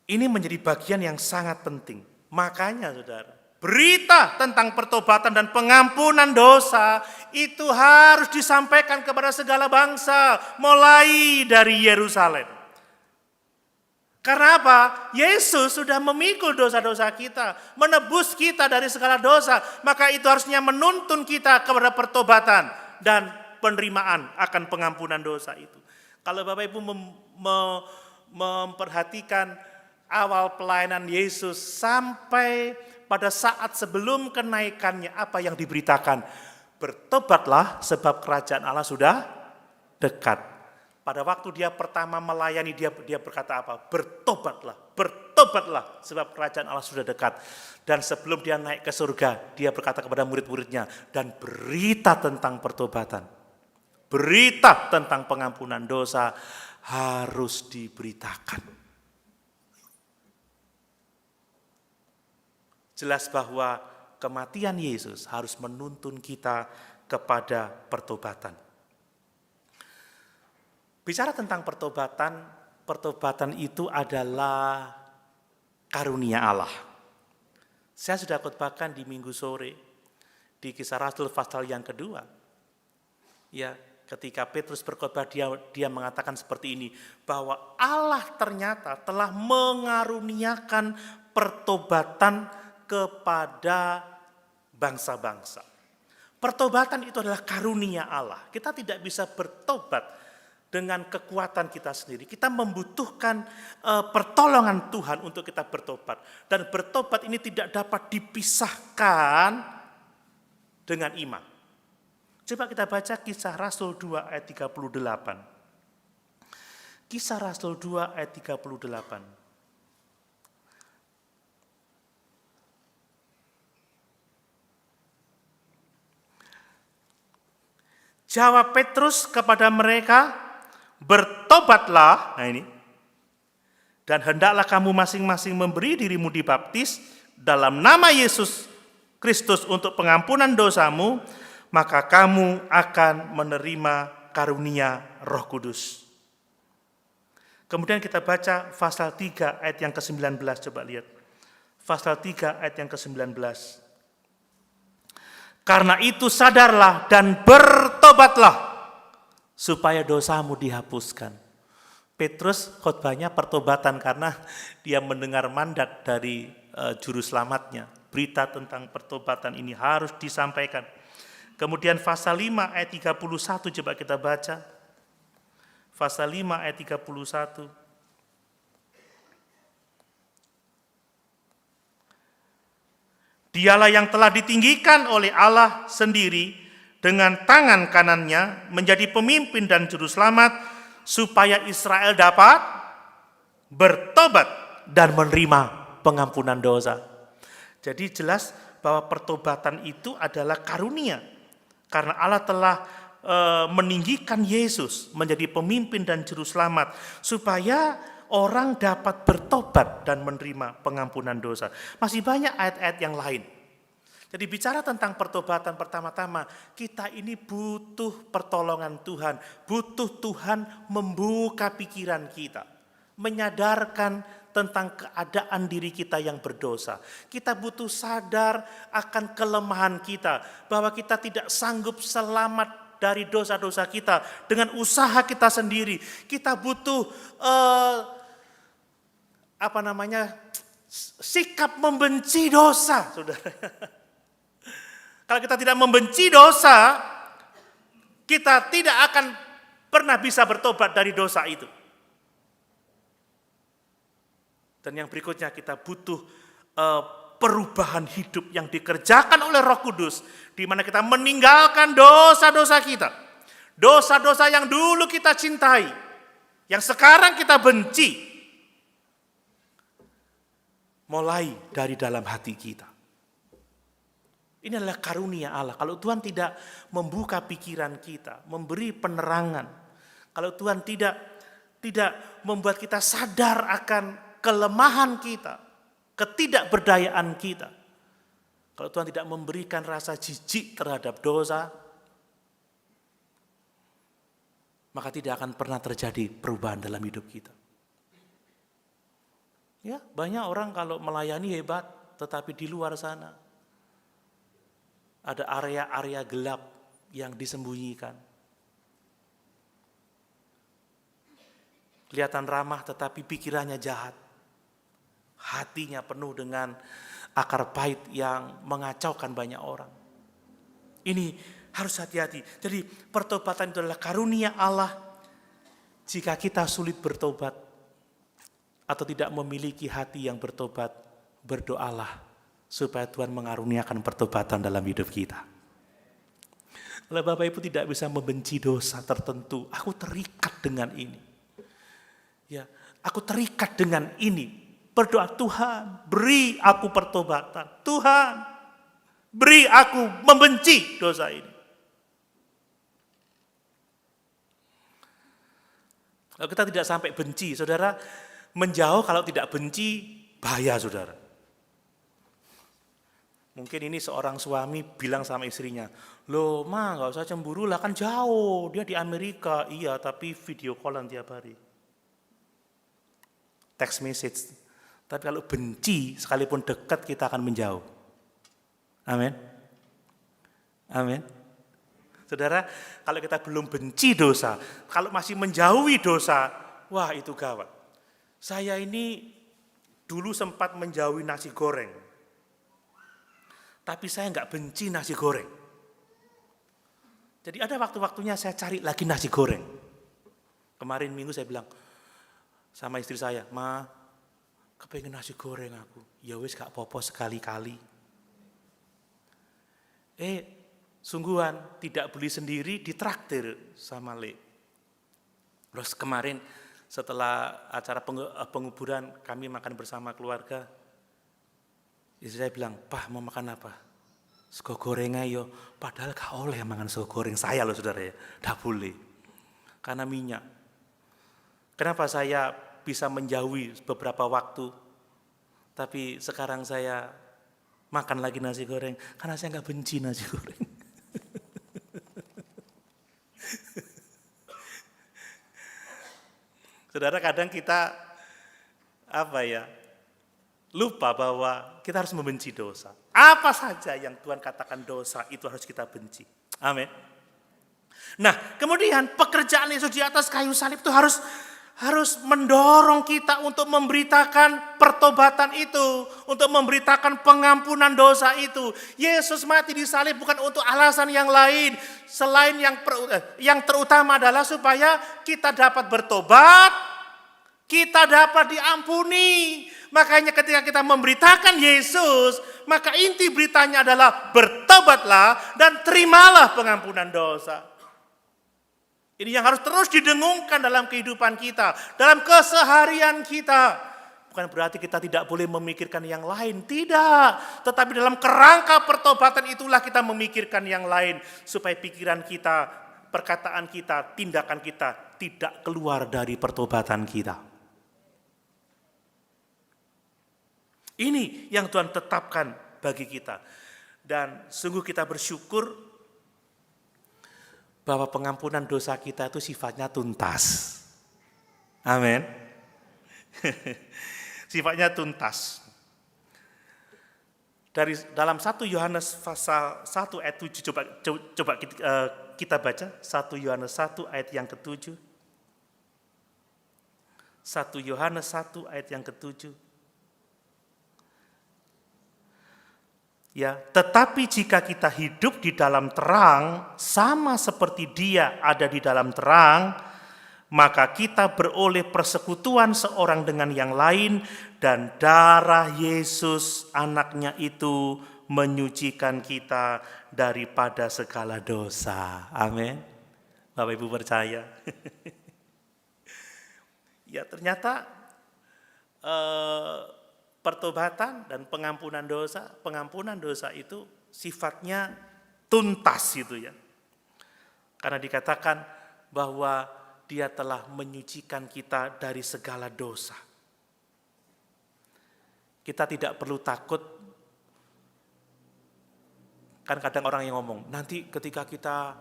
Ini menjadi bagian yang sangat penting. Makanya saudara, berita tentang pertobatan dan pengampunan dosa itu harus disampaikan kepada segala bangsa, mulai dari Yerusalem. Karena apa? Yesus sudah memikul dosa-dosa kita, menebus kita dari segala dosa, maka itu harusnya menuntun kita kepada pertobatan dan penerimaan akan pengampunan dosa itu. Kalau Bapak Ibu memperhatikan awal pelayanan Yesus sampai pada saat sebelum kenaikannya, apa yang diberitakan? Bertobatlah sebab kerajaan Allah sudah dekat. Pada waktu dia pertama melayani, dia berkata apa? Bertobatlah, bertobatlah, sebab kerajaan Allah sudah dekat. Dan sebelum dia naik ke surga, dia berkata kepada murid-muridnya, dan berita tentang pertobatan, berita tentang pengampunan dosa harus diberitakan. Jelas bahwa kematian Yesus harus menuntun kita kepada pertobatan. Bicara tentang pertobatan, pertobatan itu adalah karunia Allah. Saya sudah khotbahkan di minggu sore di Kisah Rasul pasal yang kedua. Ya, ketika Petrus berkhotbah dia mengatakan seperti ini, bahwa Allah ternyata telah mengaruniakan pertobatan kepada bangsa-bangsa. Pertobatan itu adalah karunia Allah. Kita tidak bisa bertobat dengan kekuatan kita sendiri. Kita membutuhkan pertolongan Tuhan untuk kita bertobat. Dan bertobat ini tidak dapat dipisahkan dengan iman. Coba kita baca Kisah Rasul 2 ayat 38. Kisah Rasul 2 ayat 38. Jawab Petrus kepada mereka, bertobatlah, nah ini, dan hendaklah kamu masing-masing memberi dirimu dibaptis dalam nama Yesus Kristus untuk pengampunan dosamu, maka kamu akan menerima karunia Roh Kudus. Kemudian kita baca pasal 3 ayat yang ke-19, coba lihat. Pasal 3 ayat yang ke-19. Karena itu sadarlah dan bertobatlah supaya dosamu dihapuskan. Petrus khotbahnya pertobatan karena dia mendengar mandat dari juru selamatnya. Berita tentang pertobatan ini harus disampaikan. Kemudian pasal 5 ayat 31 coba kita baca. Pasal 5 ayat 31. Dialah yang telah ditinggikan oleh Allah sendiri dengan tangan kanannya menjadi pemimpin dan juru selamat supaya Israel dapat bertobat dan menerima pengampunan dosa. Jadi jelas bahwa pertobatan itu adalah karunia. Karena Allah telah meninggikan Yesus menjadi pemimpin dan juru selamat supaya orang dapat bertobat dan menerima pengampunan dosa. Masih banyak ayat-ayat yang lain. Jadi bicara tentang pertobatan, pertama-tama kita ini butuh pertolongan Tuhan. Butuh Tuhan membuka pikiran kita. Menyadarkan tentang keadaan diri kita yang berdosa. Kita butuh sadar akan kelemahan kita. Bahwa kita tidak sanggup selamat dari dosa-dosa kita dengan usaha kita sendiri. Kita butuh sikap membenci dosa, saudara. Kalau kita tidak membenci dosa, kita tidak akan pernah bisa bertobat dari dosa itu. Dan yang berikutnya kita butuh perubahan hidup yang dikerjakan oleh Roh Kudus, di mana kita meninggalkan dosa-dosa kita. Dosa-dosa yang dulu kita cintai, yang sekarang kita benci. Mulai dari dalam hati kita. Ini adalah karunia Allah. Kalau Tuhan tidak membuka pikiran kita, memberi penerangan, kalau Tuhan tidak membuat kita sadar akan kelemahan kita, ketidakberdayaan kita, kalau Tuhan tidak memberikan rasa jijik terhadap dosa, maka tidak akan pernah terjadi perubahan dalam hidup kita. Ya, banyak orang kalau melayani hebat, tetapi di luar sana ada area-area gelap yang disembunyikan. Kelihatan ramah tetapi pikirannya jahat. Hatinya penuh dengan akar pahit yang mengacaukan banyak orang. Ini harus hati-hati. Jadi pertobatan itu adalah karunia Allah. Jika kita sulit bertobat atau tidak memiliki hati yang bertobat, berdoalah supaya Tuhan mengaruniakan pertobatan dalam hidup kita. Kalau Bapak Ibu tidak bisa membenci dosa tertentu, aku terikat dengan ini. Ya, aku terikat dengan ini. Berdoa, Tuhan, beri aku pertobatan. Tuhan, beri aku membenci dosa ini. Kalau kita tidak sampai benci, saudara, menjauh kalau tidak benci, bahaya, saudara. Mungkin ini seorang suami bilang sama istrinya, loh ma gak usah cemburu lah, kan jauh, dia di Amerika. Iya, tapi video callan tiap hari. Text message. Tapi kalau benci, sekalipun dekat kita akan menjauh. Amin. Amin. Saudara, kalau kita belum benci dosa, kalau masih menjauhi dosa, wah itu gawat. Saya ini dulu sempat menjauhi nasi goreng. Tapi saya nggak benci nasi goreng. Jadi ada waktu-waktunya saya cari lagi nasi goreng. Kemarin minggu saya bilang sama istri saya, ma, kepengen nasi goreng aku. Ya wis gak apa-apa sekali-kali. Sungguhan tidak beli sendiri, ditraktir sama Le. Terus kemarin setelah acara penguburan kami makan bersama keluarga. Istri saya bilang, "Pak, mau makan apa?" "Sego goreng ayo." Padahal gak oleh makan sego goreng saya loh saudara ya. Gak boleh. Karena minyak. Kenapa saya bisa menjauhi beberapa waktu, tapi sekarang saya makan lagi nasi goreng, karena saya nggak benci nasi goreng. Saudara, kadang kita lupa bahwa kita harus membenci dosa. Apa saja yang Tuhan katakan dosa itu harus kita benci. Amin. Nah, kemudian pekerjaan Yesus di atas kayu salib itu harus mendorong kita untuk memberitakan pertobatan itu, untuk memberitakan pengampunan dosa itu. Yesus mati di salib bukan untuk alasan yang lain selain yang terutama adalah supaya kita dapat bertobat, kita dapat diampuni. Makanya ketika kita memberitakan Yesus, maka inti beritanya adalah bertobatlah dan terimalah pengampunan dosa. Ini yang harus terus didengungkan dalam kehidupan kita, dalam keseharian kita. Bukan berarti kita tidak boleh memikirkan yang lain, tidak. Tetapi dalam kerangka pertobatan itulah kita memikirkan yang lain, supaya pikiran kita, perkataan kita, tindakan kita tidak keluar dari pertobatan kita. Ini yang Tuhan tetapkan bagi kita. Dan sungguh kita bersyukur bahwa pengampunan dosa kita itu sifatnya tuntas. Amin. Sifatnya tuntas. Dalam 1 Yohanes pasal 1 ayat 7, coba kita baca 1 Yohanes 1 ayat yang ke-7. 1 Yohanes 1 ayat yang ke-7. Ya, tetapi jika kita hidup di dalam terang, sama seperti Dia ada di dalam terang, maka kita beroleh persekutuan seorang dengan yang lain, dan darah Yesus anaknya itu menyucikan kita daripada segala dosa. Amin. Bapak Ibu percaya? Ya, ternyata pertobatan dan pengampunan dosa itu sifatnya tuntas gitu ya. Karena dikatakan bahwa Dia telah menyucikan kita dari segala dosa. Kita tidak perlu takut. Kan kadang orang yang ngomong, nanti ketika kita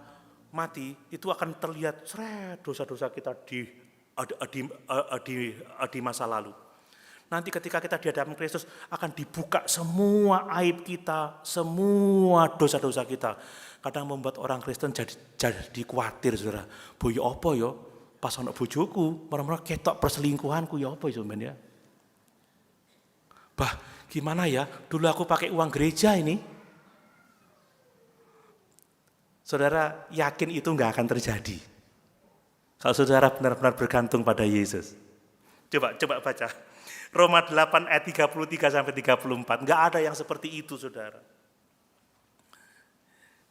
mati itu akan terlihat dosa-dosa kita di masa lalu. Nanti ketika kita di hadapan Kristus akan dibuka semua aib kita, semua dosa-dosa kita. Kadang membuat orang Kristen jadi khawatir, saudara. Boyo apa ya? Pas anak bojoku, mereka ketok perselingkuhanku ya apa ya? Bah, gimana ya? Dulu aku pakai uang gereja ini. Saudara yakin itu enggak akan terjadi. Kalau saudara benar-benar bergantung pada Yesus. Coba baca. Roma 8 ayat 33 sampai 34. Enggak ada yang seperti itu, saudara.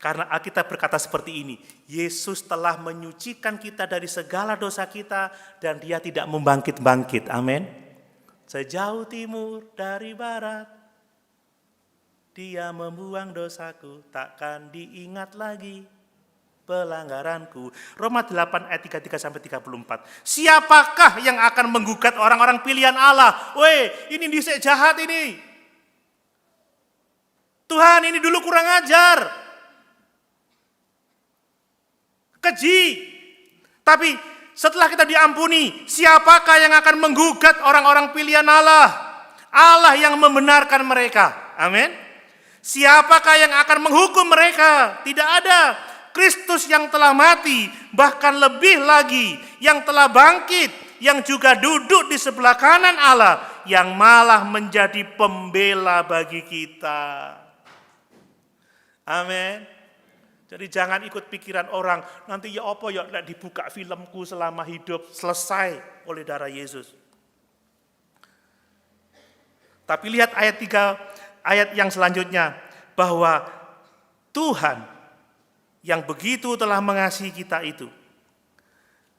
Karena Alkitab berkata seperti ini, Yesus telah menyucikan kita dari segala dosa kita dan Dia tidak membangkit-bangkit. Amin. Sejauh timur dari barat, Dia membuang dosaku, takkan diingat lagi pelanggaranku. Roma 8 ayat 33 sampai 34. Siapakah yang akan menggugat orang-orang pilihan Allah? Weh, ini disek jahat ini. Tuhan, ini dulu kurang ajar. Keji. Tapi setelah kita diampuni, siapakah yang akan menggugat orang-orang pilihan Allah? Allah yang membenarkan mereka. Amin. Siapakah yang akan menghukum mereka? Tidak ada. Kristus yang telah mati, bahkan lebih lagi yang telah bangkit, yang juga duduk di sebelah kanan Allah, yang malah menjadi pembela bagi kita. Amin. Jadi jangan ikut pikiran orang, nanti ya apa ya dibuka filmku selama hidup, selesai oleh darah Yesus. Tapi lihat ayat 3, ayat yang selanjutnya, bahwa Tuhan yang begitu telah mengasihi kita itu,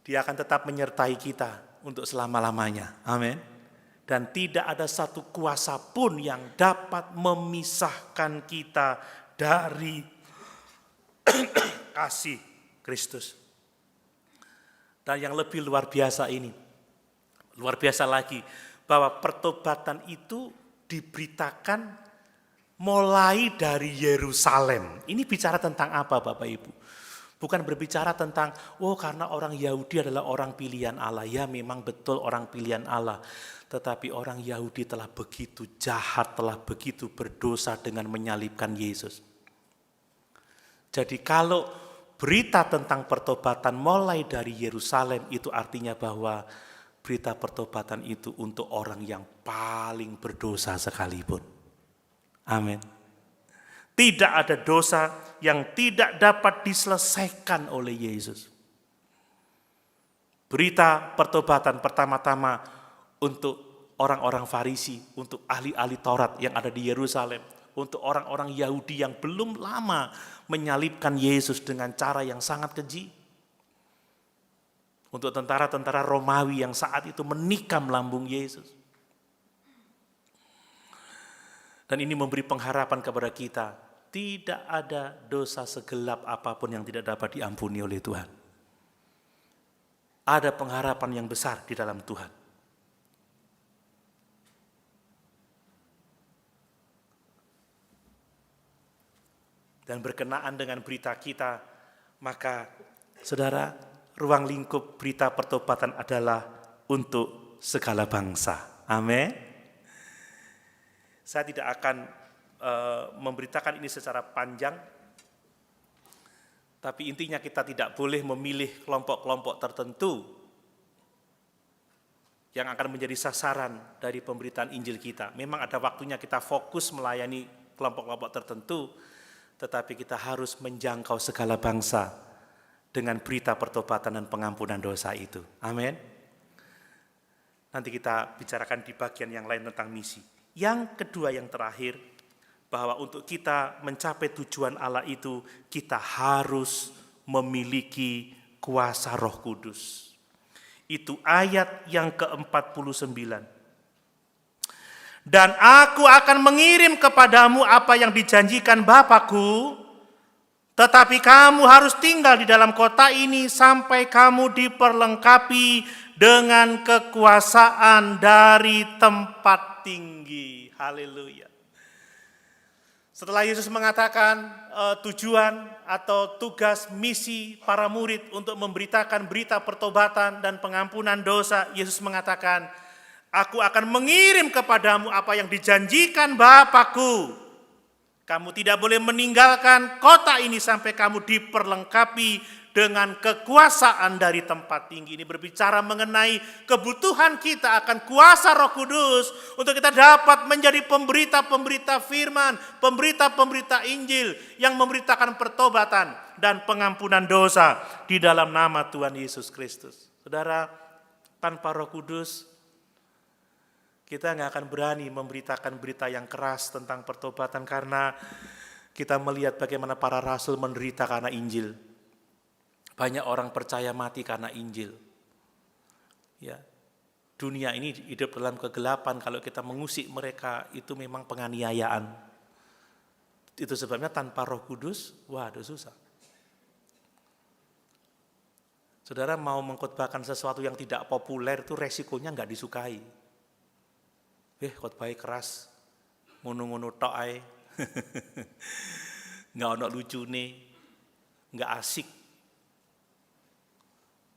Dia akan tetap menyertai kita untuk selama-lamanya. Amin. Dan tidak ada satu kuasa pun yang dapat memisahkan kita dari kasih Kristus. Dan yang lebih luar biasa ini, luar biasa lagi, bahwa pertobatan itu diberitakan mulai dari Yerusalem. Ini bicara tentang apa Bapak Ibu? Bukan berbicara tentang, karena orang Yahudi adalah orang pilihan Allah. Ya memang betul orang pilihan Allah. Tetapi orang Yahudi telah begitu jahat, telah begitu berdosa dengan menyalibkan Yesus. Jadi kalau berita tentang pertobatan mulai dari Yerusalem, itu artinya bahwa berita pertobatan itu untuk orang yang paling berdosa sekalipun. Amin. Tidak ada dosa yang tidak dapat diselesaikan oleh Yesus. Berita pertobatan pertama-tama untuk orang-orang Farisi, untuk ahli-ahli Taurat yang ada di Yerusalem, untuk orang-orang Yahudi yang belum lama menyalibkan Yesus dengan cara yang sangat keji. Untuk tentara-tentara Romawi yang saat itu menikam lambung Yesus. Dan ini memberi pengharapan kepada kita. Tidak ada dosa segelap apapun yang tidak dapat diampuni oleh Tuhan. Ada pengharapan yang besar di dalam Tuhan. Dan berkenaan dengan berita kita, maka saudara, ruang lingkup berita pertobatan adalah untuk segala bangsa. Amin. Saya tidak akan memberitakan ini secara panjang, tapi intinya kita tidak boleh memilih kelompok-kelompok tertentu yang akan menjadi sasaran dari pemberitaan Injil kita. Memang ada waktunya kita fokus melayani kelompok-kelompok tertentu, tetapi kita harus menjangkau segala bangsa dengan berita pertobatan dan pengampunan dosa itu. Amin. Nanti kita bicarakan di bagian yang lain tentang misi. Yang kedua, yang terakhir, bahwa untuk kita mencapai tujuan Allah itu, kita harus memiliki kuasa Roh Kudus. Itu ayat yang ke-49. Dan aku akan mengirim kepadamu apa yang dijanjikan Bapakku, tetapi kamu harus tinggal di dalam kota ini sampai kamu diperlengkapi dengan kekuasaan dari tempat tinggi. Haleluya. Setelah Yesus mengatakan tujuan atau tugas misi para murid untuk memberitakan berita pertobatan dan pengampunan dosa, Yesus mengatakan, aku akan mengirim kepadamu apa yang dijanjikan Bapakku. Kamu tidak boleh meninggalkan kota ini sampai kamu diperlengkapi dengan kekuasaan dari tempat tinggi. Ini berbicara mengenai kebutuhan kita akan kuasa Roh Kudus untuk kita dapat menjadi pemberita-pemberita firman, pemberita-pemberita Injil yang memberitakan pertobatan dan pengampunan dosa di dalam nama Tuhan Yesus Kristus. Saudara, tanpa Roh Kudus kita nggak akan berani memberitakan berita yang keras tentang pertobatan karena kita melihat bagaimana para rasul menderita karena Injil. Banyak orang percaya mati karena Injil. Ya, dunia ini hidup dalam kegelapan. Kalau kita mengusik mereka, itu memang penganiayaan. Itu sebabnya tanpa Roh Kudus, waduh susah. Saudara mau mengkhotbahkan sesuatu yang tidak populer itu resikonya nggak disukai. Khotbahnya keras, ngono-ngono tok ae. Nggak ono lucune, nggak asik.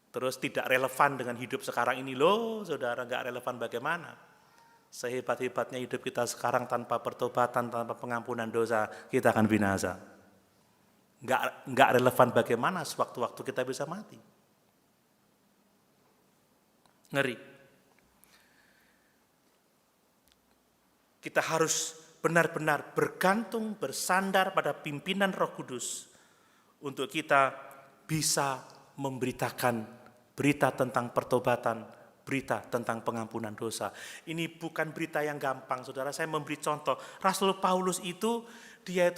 Terus tidak relevan dengan hidup sekarang ini loh, saudara, nggak relevan bagaimana? Sehebat-hebatnya hidup kita sekarang tanpa pertobatan, tanpa pengampunan dosa, kita akan binasa. Nggak relevan bagaimana sewaktu-waktu kita bisa mati. Ngeri. Kita harus benar-benar bergantung, bersandar pada pimpinan Roh Kudus untuk kita bisa memberitakan berita tentang pertobatan, berita tentang pengampunan dosa. Ini bukan berita yang gampang, saudara. Saya memberi contoh. Rasul Paulus itu, dia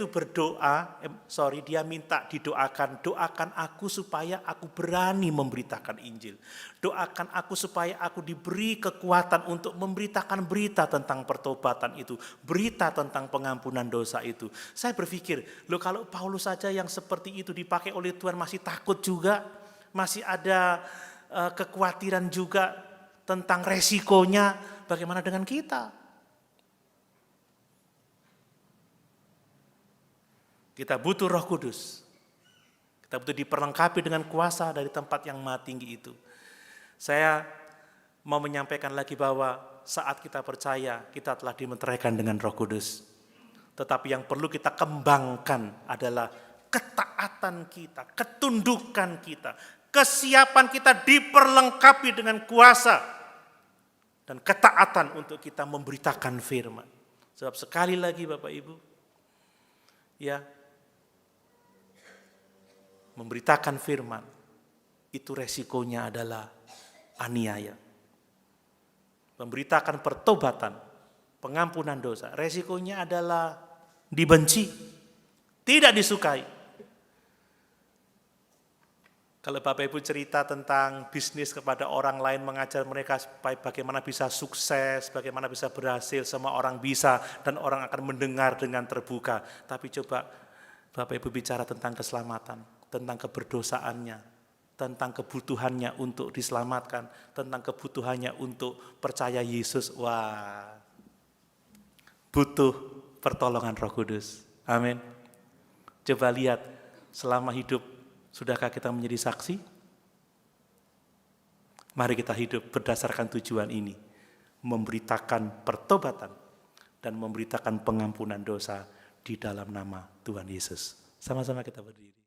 minta didoakan. Doakan aku supaya aku berani memberitakan Injil. Doakan aku supaya aku diberi kekuatan untuk memberitakan berita tentang pertobatan itu. Berita tentang pengampunan dosa itu. Saya berpikir, kalau Paulus saja yang seperti itu dipakai oleh Tuhan masih takut juga. Masih ada kekhawatiran juga tentang resikonya, bagaimana dengan kita? Kita butuh Roh Kudus. Kita butuh diperlengkapi dengan kuasa dari tempat yang maha tinggi itu. Saya mau menyampaikan lagi bahwa saat kita percaya, kita telah dimeteraikan dengan Roh Kudus. Tetapi yang perlu kita kembangkan adalah ketaatan kita, ketundukan kita, kesiapan kita diperlengkapi dengan kuasa dan ketaatan untuk kita memberitakan firman. Sebab sekali lagi Bapak Ibu, ya, memberitakan firman itu resikonya adalah aniaya. Memberitakan pertobatan, pengampunan dosa, resikonya adalah dibenci, tidak disukai. Kalau Bapak Ibu cerita tentang bisnis kepada orang lain, mengajar mereka bagaimana bisa sukses, bagaimana bisa berhasil, semua orang bisa dan orang akan mendengar dengan terbuka. Tapi coba Bapak Ibu bicara tentang keselamatan, tentang keberdosaannya, tentang kebutuhannya untuk diselamatkan, tentang kebutuhannya untuk percaya Yesus. Wah, butuh pertolongan Roh Kudus. Amin. Coba lihat selama hidup, sudahkah kita menjadi saksi? Mari kita hidup berdasarkan tujuan ini, memberitakan pertobatan dan memberitakan pengampunan dosa di dalam nama Tuhan Yesus. Sama-sama kita berdiri.